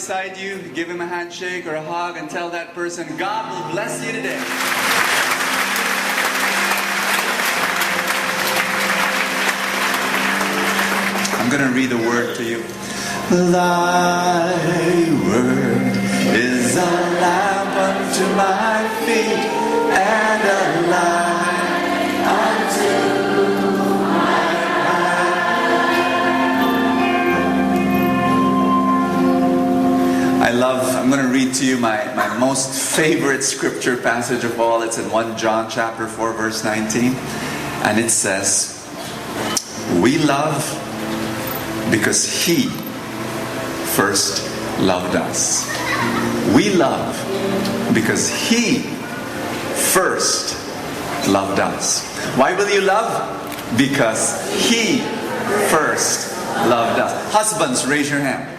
beside you, give him a handshake or a hug and tell that person, God will bless you today. I'm going to read the word to you. Thy word is a lamp unto my feet and a light unto I'm going to read to you my most favorite scripture passage of all. It's in 1 John chapter 4 verse 19. And it says, we love because He first loved us. We love because He first loved us. Why will you love? Because He first loved us. Husbands, raise your hand.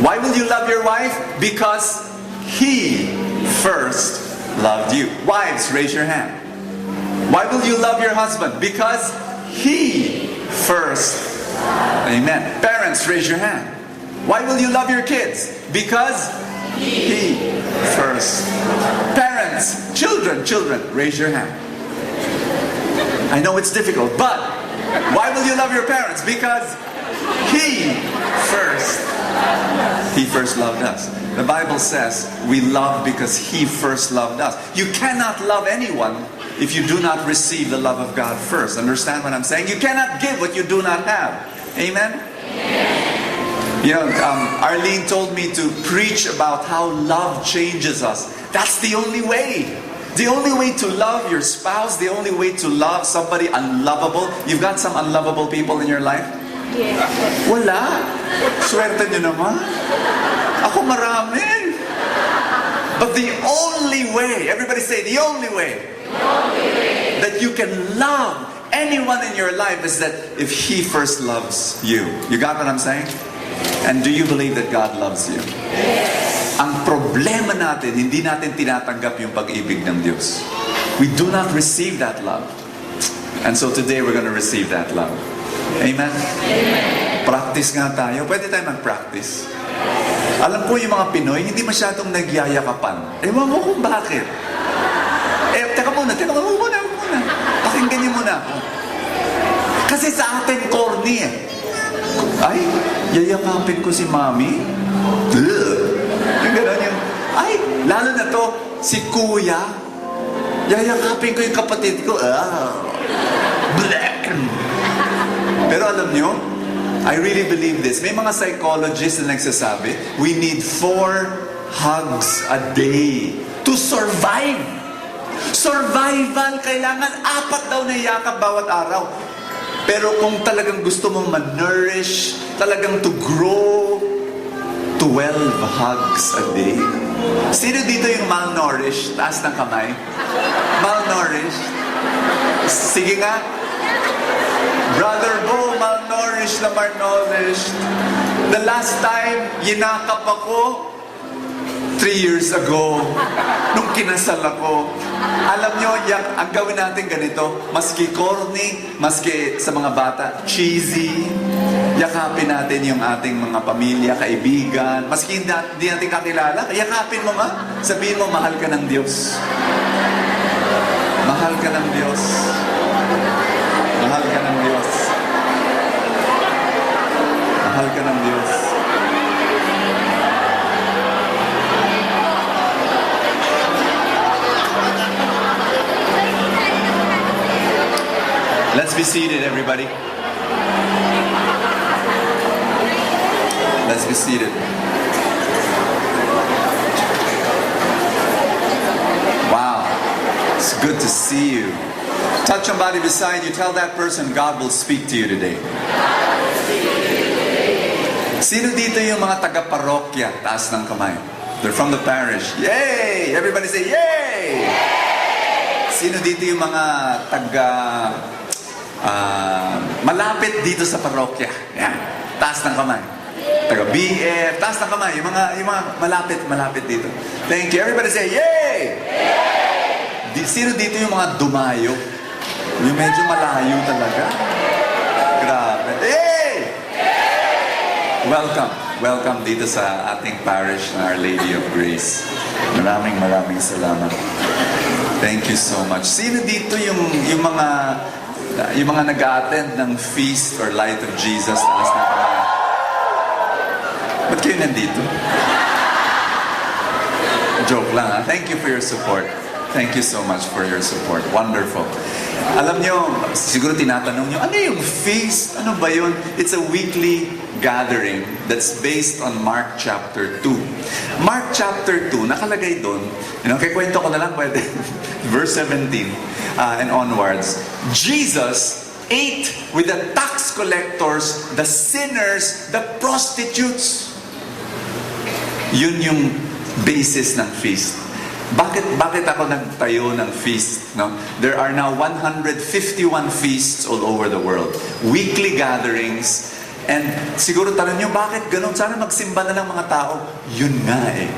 Why will you love your wife? Because He first loved you. Wives, raise your hand. Why will you love your husband? Because He first. Amen. Parents, raise your hand. Why will you love your kids? Because He first. Parents, children, raise your hand. I know it's difficult, but why will you love your parents? Because He first. He first loved us. The Bible says we love because He first loved us. You cannot love anyone if you do not receive the love of God first. Understand what I'm saying? You cannot give what you do not have. Amen? You know, Arlene told me to preach about how love changes us. That's the only way. The only way to love your spouse, the only way to love somebody unlovable. You've got some unlovable people in your life? Yes. Wala. Swerte nyo naman. Ako marami. But the only way, everybody say, the only way that you can love anyone in your life is that if He first loves you. You got what I'm saying? And do you believe that God loves you? Yes. Ang problema natin, hindi natin tinatanggap yung pag-ibig ng Diyos. We do not receive that love. And so today we're going to receive that love. Amen? Amen. Practice nga tayo. Pwede tayo mag-practice. Alam ko yung mga Pinoy, hindi masyadong nagyayakapan. Ewan mo kung bakit. Teka muna. Pakinggan niyo muna ako. Kasi sa atin, corny eh. Ay, yayakapin ko si Mami. Yung gano'n yung, ay, lalo na to, si Kuya. Yayakapin ko yung kapatid ko. Black. Pero alam nyo, I really believe this. May mga psychologists na nagsasabi, we need 4 hugs a day to survive. Survival, kailangan 4 daw na yakap bawat araw. Pero kung talagang gusto mong ma-nourish, talagang to grow, 12 hugs a day. Sino dito yung malnourished? Taas ng kamay. Malnourished? Sige nga. Brother Bo, malnourished na malnourished. The last time, yinakap ako, 3 years ago, nung kinasal ako. Alam nyo, ang gawin natin ganito, maski corny, maski sa mga bata, cheesy, yakapin natin yung ating mga pamilya, kaibigan, maski hindi natin kakilala, yakapin mo nga, sabihin mo, mahal ka ng Diyos. Mahal ka ng Diyos. Mahal ka ng Diyos. Mahal ka ng Diyos. Let's be seated, everybody. Let's be seated. Wow. It's good to see you. Touch somebody beside you. Tell that person, God will speak to you today. Sino dito yung mga taga-parokya? Taas ng kamay. They're from the parish. Yay! Everybody say, yay! Sino dito yung mga malapit dito sa parokya? Yan. Taas ng kamay. Taga-BF. Taas ng kamay. Yung mga malapit dito. Thank you. Everybody say, yay! Sino dito yung mga dumayo? Yung medyo malayo talaga. Grabe. Hey! Welcome. welcome dito sa ating parish na Our Lady of Grace. Maraming salamat. Thank you so much. Sino dito yung mga nag-a-attend ng Feast or Light of Jesus? Taas na kamay. Ba't kayo nandito? Joke lang, ha? Thank you for your support. Thank you so much for your support. Wonderful. Alam nyo, siguro tinatanong nyo, ano yung feast? Ano ba yun? It's a weekly gathering that's based on Mark chapter 2. Mark chapter 2, nakalagay doon, kikwento ko na lang pwede, verse 17 and onwards. Jesus ate with the tax collectors, the sinners, the prostitutes. Yun yung basis ng feast. Bakit ako nagtayo ng feast? No? There are now 151 feasts all over the world. Weekly gatherings. And siguro tanong nyo, bakit ganun? Sana magsimba na lang mga tao. Yun nga eh.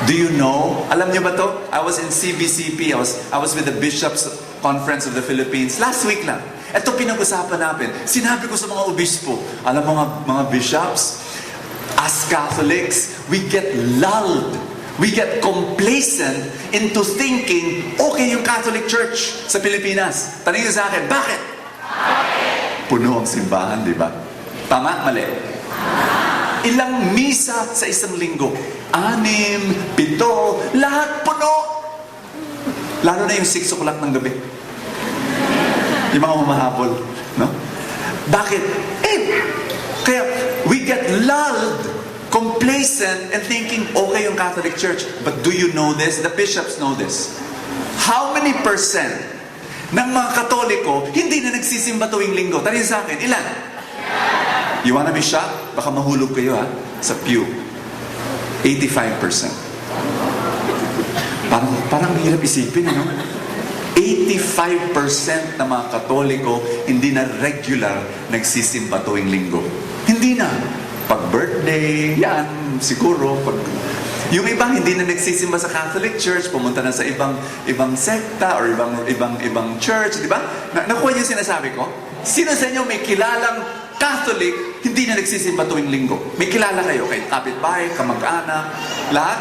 Do you know? Alam nyo ba to? I was in CBCP. I was with the Bishops Conference of the Philippines. Last week lang. Ito pinag-usapan natin. Sinabi ko sa mga obispo, alam mo mga bishops, as Catholics, we get lulled. We get complacent into thinking, okay yung Catholic Church sa Pilipinas. Tanungin sa akin, bakit? Puno ang simbahan, di ba? Tama? Mali? Ilang misa sa isang linggo? 6, 7, lahat puno. Lalo na yung 6 o'clock ng gabi. Yung mga humahabol. No? Bakit? Kaya we get lulled, complacent, and thinking, okay yung Catholic Church. But do you know this? The bishops know this. How many percent ng mga Katoliko hindi na nagsisimba tuwing linggo? Tanungin sa akin, ilan? You wanna be shocked? Baka mahulog kayo sa pew. 85%. Parang hirap isipin, no? 85% ng mga Katoliko hindi na regular nagsisimba tuwing linggo. Hindi na. Pag birthday, yan, siguro. Yung iba hindi na nagsisimba sa Catholic Church, pumunta na sa ibang sekta or ibang church, di ba? Nakuha niyo sinasabi ko? Sino sa inyo may kilalang Catholic, hindi na nagsisimba tuwing linggo? May kilala kayo, kay kapitbahay, kamag-anak, lahat?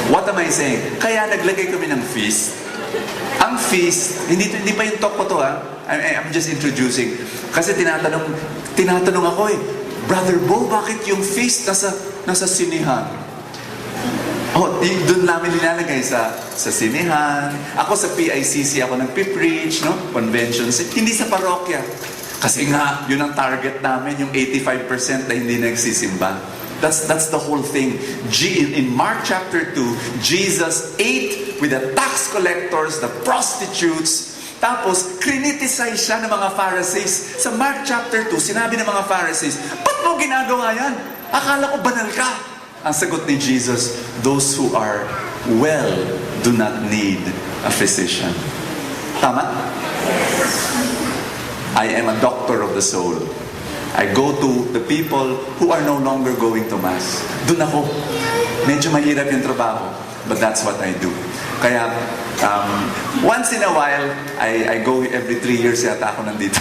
What am I saying? Kaya naglagay kami ng feast. Ang feast, hindi pa yung talk ko to I'm just introducing. Kasi tinatanong ako Brother Bo, bakit yung feast nasa sinihan? Doon namin nilalagay sa sinihan. Ako sa PICC, ako nagpipreach, no? Conventions. Hindi sa parokya. Kasi nga, yun ang target namin, yung 85% na hindi nagsisimba. That's the whole thing. In Mark chapter 2, Jesus ate with the tax collectors, the prostitutes. Tapos, criticize siya ng mga Pharisees. Sa Mark chapter 2, sinabi ng mga Pharisees, ba't mo ginagawa yan? Akala ko banal ka. Ang sagot ni Jesus, those who are well do not need a physician. Tama? I am a doctor of the soul. I go to the people who are no longer going to Mass. Doon ako. Medyo mahirap yung trabaho. But that's what I do. Kaya, once in a while, I go every 3 years yata ako nandito.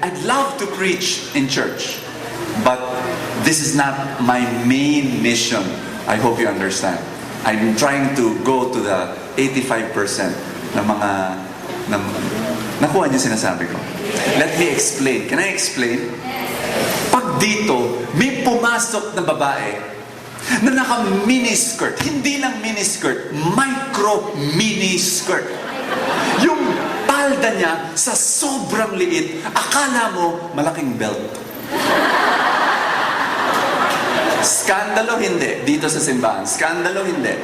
I'd love to preach in church. But this is not my main mission. I hope you understand. I'm trying to go to the 85% ng mga... Nakuha niyo sinasabi ko. Let me explain. Can I explain? Pag dito, may pumasok na babae na naka-miniskirt. Hindi lang miniskirt, micro-miniskirt. Yung palda niya sa sobrang liit, akala mo malaking belt. Skandalo hindi. Dito sa simbahan. Skandalo hindi.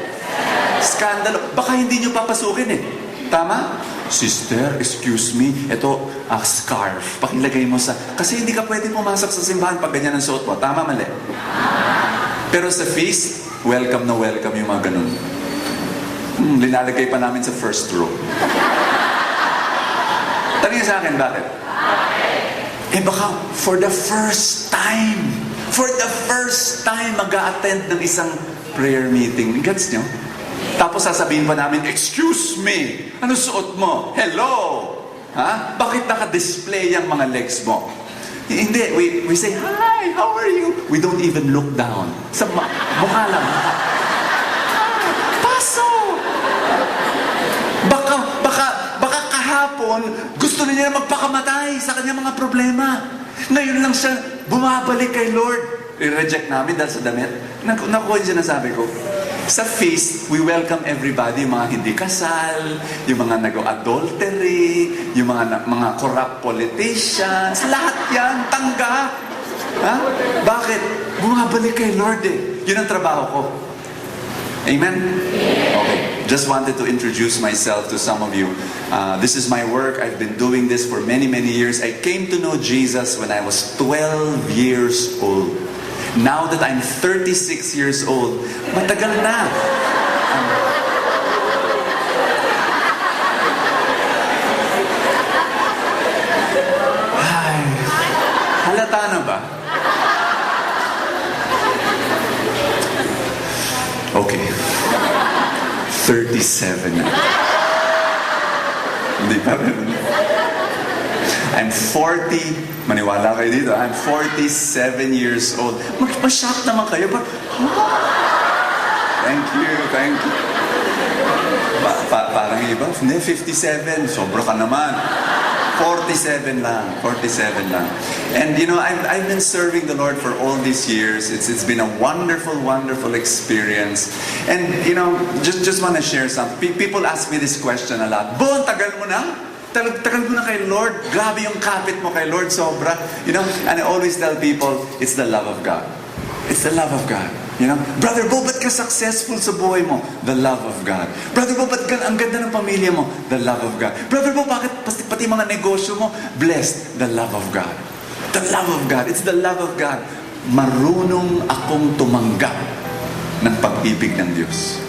Skandalo. Baka hindi nyo papasukin Tama? Sister, excuse me, ito, scarf. Pakilagay mo sa... Kasi hindi ka pwede pumasok sa simbahan pag ganyan ang suot mo. Tama, mali? Pero sa feast, welcome na welcome yung mga ganun. Linalagay pa namin sa first row. Tanungin sa akin, bakit? Baka for the first time, mag-a-attend ng isang prayer meeting. Gets nyo? Tapos sasabihin pa namin, excuse me, ano suot mo? Hello! Ha? Bakit naka-display ang mga legs mo? Hindi, we say, "Hi, how are you?" We don't even look down. Sa mukha lang. Paso! Baka kahapon, gusto niya magpakamatay sa kanyang mga problema. Ngayon lang siya bumabalik kay Lord. I-reject namin dahil sa damit. Nakuha yung sinasabi ko. Sa feast, we welcome everybody, yung mga hindi kasal, yung mga nag-adultery, yung mga corrupt politicians, lahat yan, tanggap. Ha? Bakit? Bumabalik kay Lord eh. Yun ang trabaho ko. Amen? Okay. Just wanted to introduce myself to some of you. This is my work. I've been doing this for many, many years. I came to know Jesus when I was 12 years old. Now that I'm 36 years old, matagal na. Ay, halata na ba? Okay. 37 na. Hindi pa rin. I'm 40, maniwala kayo dito, I'm 47 years old. Mag-shock naman kayo, but, Thank you. Parang iba, hindi, 57, sobra ka naman. 47 lang. And you know, I've been serving the Lord for all these years. It's been a wonderful experience. And you know, just want to share something. People ask me this question a lot. Bon, tagal mo na? Tagal mo na kay Lord. Grabe yung kapit mo kay Lord, sobra. You know, and I always tell people, it's the love of God. It's the love of God. You know, Brother Bo, ba't ka successful sa buhay mo? The love of God. Brother Bo, ba't ang ganda ng pamilya mo? The love of God. Brother Bo, bakit pati mga negosyo mo? Blessed. The love of God. The love of God. It's the love of God. Marunong akong tumanggap ng pag-ibig ng Diyos.